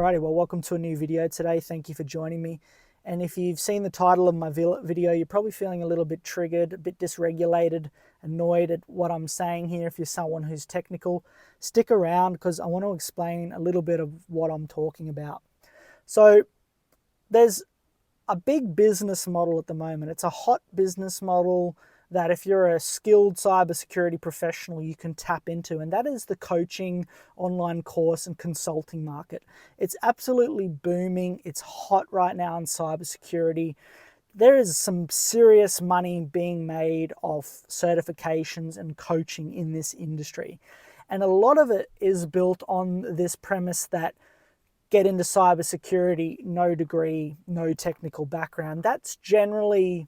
Alrighty, well, welcome to a new video today. Thank you for joining me. And if you've seen the title of my video, you're probably feeling a little bit triggered, a bit dysregulated, annoyed at what I'm saying here. If you're someone who's technical, stick around because I want to explain a little bit of what I'm talking about. So there's a big business model at the moment. It's a hot business model that if you're a skilled cybersecurity professional, you can tap into, and that is the coaching, online course, and consulting market. It's absolutely booming. It's hot right now in cybersecurity. There is some serious money being made off certifications and coaching in this industry. And a lot of it is built on this premise that get into cybersecurity, no degree, no technical background. That's generally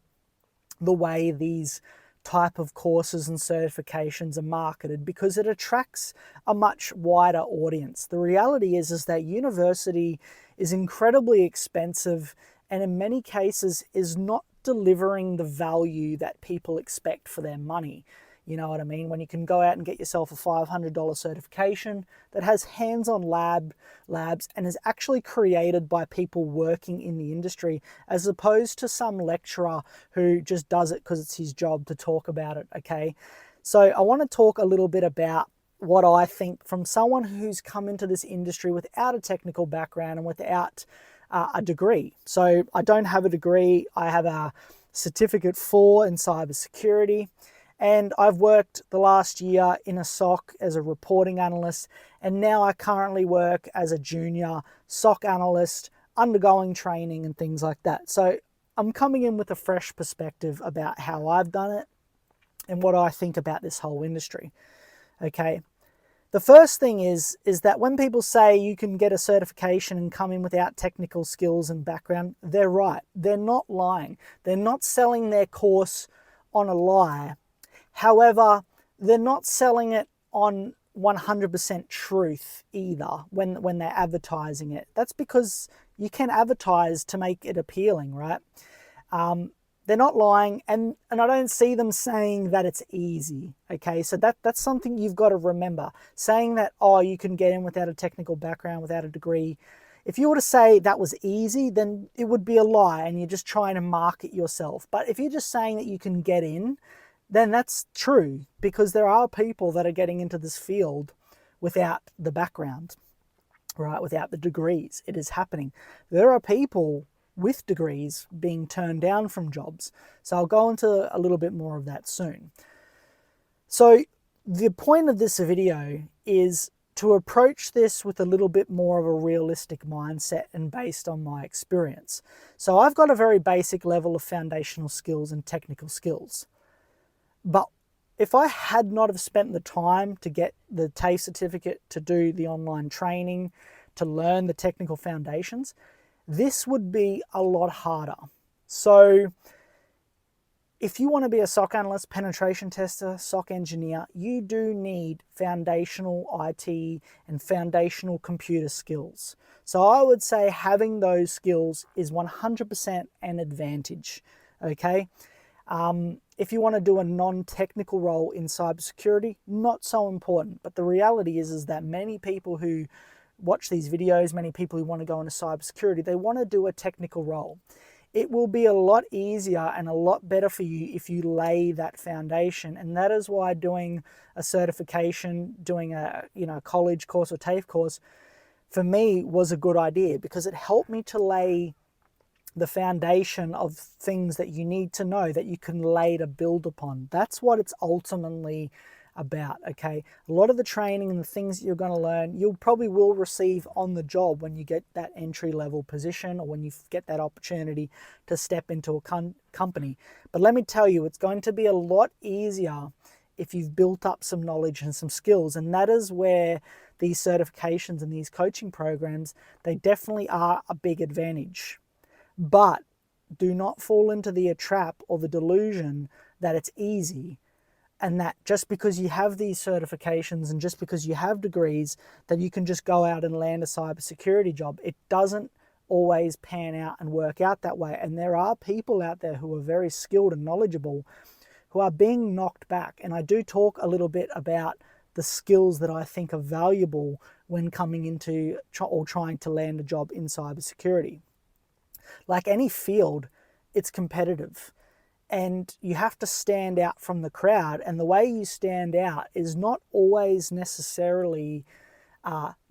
the way these type of courses and certifications are marketed because it attracts a much wider audience. The reality is that university is incredibly expensive and in many cases is not delivering the value that people expect for their money. You know what I mean? When you can go out and get yourself a $500 certification that has hands-on labs and is actually created by people working in the industry as opposed to some lecturer who just does it because it's his job to talk about it, okay? So I want to talk a little bit about what I think from someone who's come into this industry without a technical background and without a degree. So I don't have a degree. I have a certificate 4 in cybersecurity. And I've worked the last year in a SOC as a reporting analyst, and now I currently work as a junior SOC analyst, undergoing training and things like that. So I'm coming in with a fresh perspective about how I've done it and what I think about this whole industry. Okay. The first thing is that when people say you can get a certification and come in without technical skills and background, they're right. They're not lying. They're not selling their course on a lie. However, they're not selling it on 100% truth either when they're advertising it. That's because you can advertise to make it appealing, right? They're not lying, and I don't see them saying that it's easy, okay? So that's something you've got to remember. Saying that, oh, you can get in without a technical background, without a degree. If you were to say that was easy, then it would be a lie and you're just trying to market yourself. But if you're just saying that you can get in, then that's true because there are people that are getting into this field without the background, right? Without the degrees. It is happening. There are people with degrees being turned down from jobs. So I'll go into a little bit more of that soon. So the point of this video is to approach this with a little bit more of a realistic mindset and based on my experience. So I've got a very basic level of foundational skills and technical skills. But if I had not have spent the time to get the TAFE certificate, to do the online training, to learn the technical foundations, this would be a lot harder. So if you want to be a SOC analyst, penetration tester, SOC engineer, you do need foundational IT and foundational computer skills. So I would say having those skills is 100% an advantage, okay? If you want to do a non-technical role in cybersecurity, not so important. But the reality is that many people who watch these videos, many people who want to go into cybersecurity, they want to do a technical role. It will be a lot easier and a lot better for you if you lay that foundation. And that is why doing a certification, doing a college course or TAFE course, for me was a good idea because it helped me to lay the foundation of things that you need to know that you can later build upon. That's what it's ultimately about, okay? A lot of the training and the things that you're going to learn, you'll probably will receive on the job when you get that entry-level position or when you get that opportunity to step into a company. But let me tell you, it's going to be a lot easier if you've built up some knowledge and some skills, and that is where these certifications and these coaching programs, they definitely are a big advantage. But do not fall into the trap or the delusion that it's easy and that just because you have these certifications and just because you have degrees that you can just go out and land a cybersecurity job. It doesn't always pan out and work out that way. And there are people out there who are very skilled and knowledgeable who are being knocked back. And I do talk a little bit about the skills that I think are valuable when coming into or trying to land a job in cybersecurity. Like any field, it's competitive and you have to stand out from the crowd. And the way you stand out is not always necessarily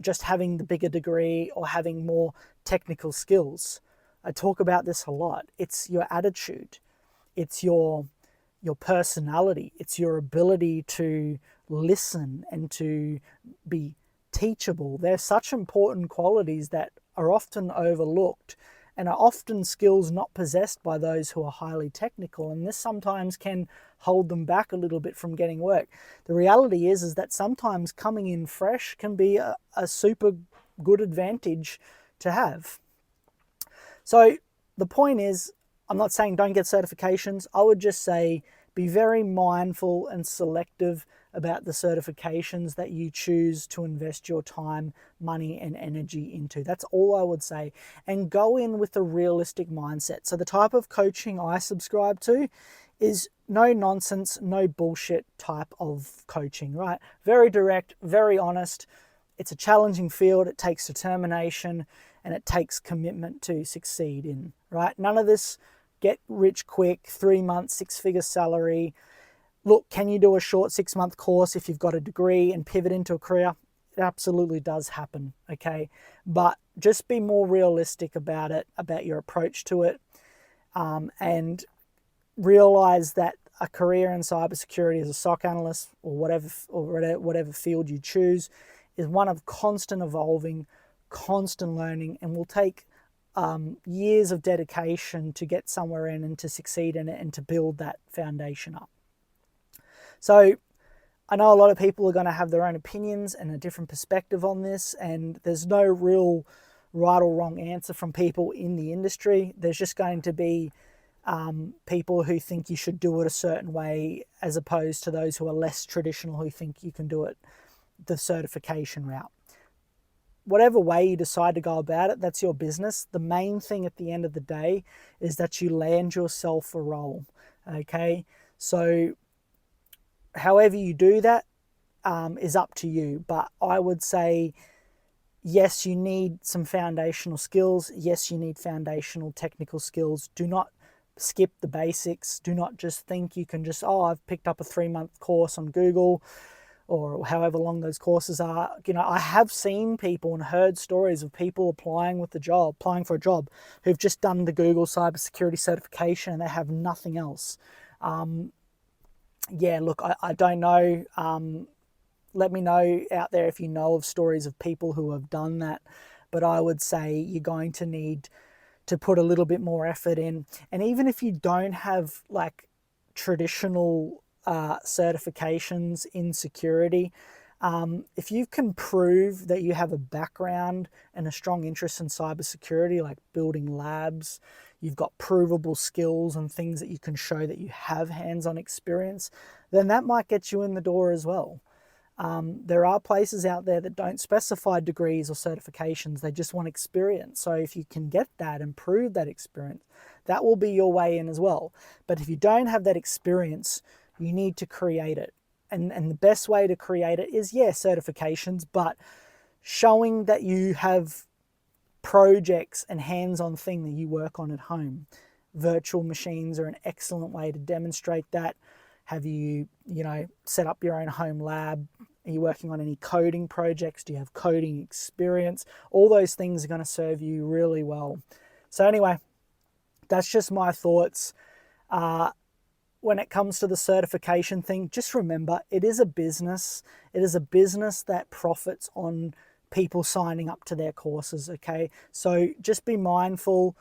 just having the bigger degree or having more technical skills. I talk about this a lot. It's your attitude. It's your personality. It's your ability to listen and to be teachable. They're such important qualities that are often overlooked and are often skills not possessed by those who are highly technical. And this sometimes can hold them back a little bit from getting work. The reality is that sometimes coming in fresh can be a super good advantage to have. So the point is, I'm not saying don't get certifications. I would just say be very mindful and selective about the certifications that you choose to invest your time, money, and energy into. That's all I would say. And go in with a realistic mindset. So the type of coaching I subscribe to is no nonsense, no bullshit type of coaching, right? Very direct, very honest. It's a challenging field. It takes determination and it takes commitment to succeed in, right? None of this get rich quick, 3 months, 6-figure salary. Look, can you do a short 6-month course if you've got a degree and pivot into a career? It absolutely does happen, okay? But just be more realistic about it, about your approach to it, and realize that a career in cybersecurity as a SOC analyst or whatever field you choose is one of constant evolving, constant learning, and will take years of dedication to get somewhere in and to succeed in it and to build that foundation up. So I know a lot of people are going to have their own opinions and a different perspective on this, and there's no real right or wrong answer from people in the industry. There's just going to be people who think you should do it a certain way, as opposed to those who are less traditional who think you can do it the certification route. Whatever way you decide to go about it, that's your business. The main thing at the end of the day is that you land yourself a role, okay? So however you do that is up to you. But I would say, yes, you need some foundational skills. Yes, you need foundational technical skills. Do not skip the basics. Do not just think you can just, I've picked up a 3-month course on Google, or however long those courses are. You know, I have seen people and heard stories of people applying for a job who've just done the Google cybersecurity certification and they have nothing else. Look, I don't know. Let me know out there if you know of stories of people who have done that. But I would say you're going to need to put a little bit more effort in. And even if you don't have like traditional certifications in security, if you can prove that you have a background and a strong interest in cybersecurity, like building labs, you've got provable skills and things that you can show that you have hands-on experience, then that might get you in the door as well. There are places out there that don't specify degrees or certifications. They just want experience. So if you can get that and prove that experience, that will be your way in as well. But if you don't have that experience, you need to create it. And the best way to create it is, certifications, but showing that you have projects and hands-on thing that you work on at home. Virtual machines are an excellent way to demonstrate that. Have you, set up your own home lab? Are you working on any coding projects? Do you have coding experience? All those things are going to serve you really well. So anyway, that's just my thoughts. When it comes to the certification thing, just remember, it is a business. It is a business that profits on people signing up to their courses, okay? So just be mindful.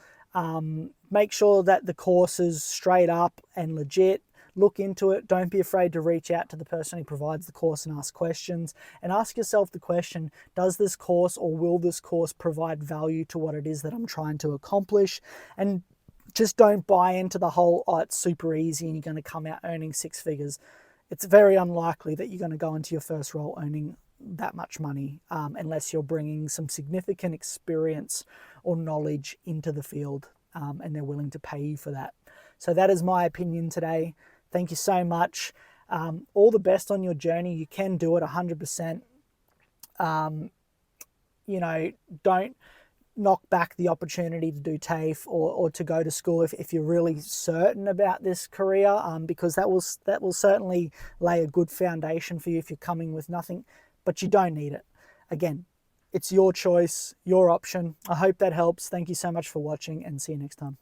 Make sure that the course is straight up and legit. Look into it. Don't be afraid to reach out to the person who provides the course and ask questions. And ask yourself the question, does this course or will this course provide value to what it is that I'm trying to accomplish? And just don't buy into the whole, it's super easy and you're going to come out earning 6 figures. It's very unlikely that you're going to go into your first role earning that much money unless you're bringing some significant experience or knowledge into the field and they're willing to pay you for that. So that is my opinion today. Thank you so much. All the best on your journey. You can do it 100%. You know, don't knock back the opportunity to do TAFE or to go to school if you're really certain about this career, because that will certainly lay a good foundation for you if you're coming with nothing, but you don't need it. Again, it's your choice, your option. I hope that helps. Thank you so much for watching, and see you next time.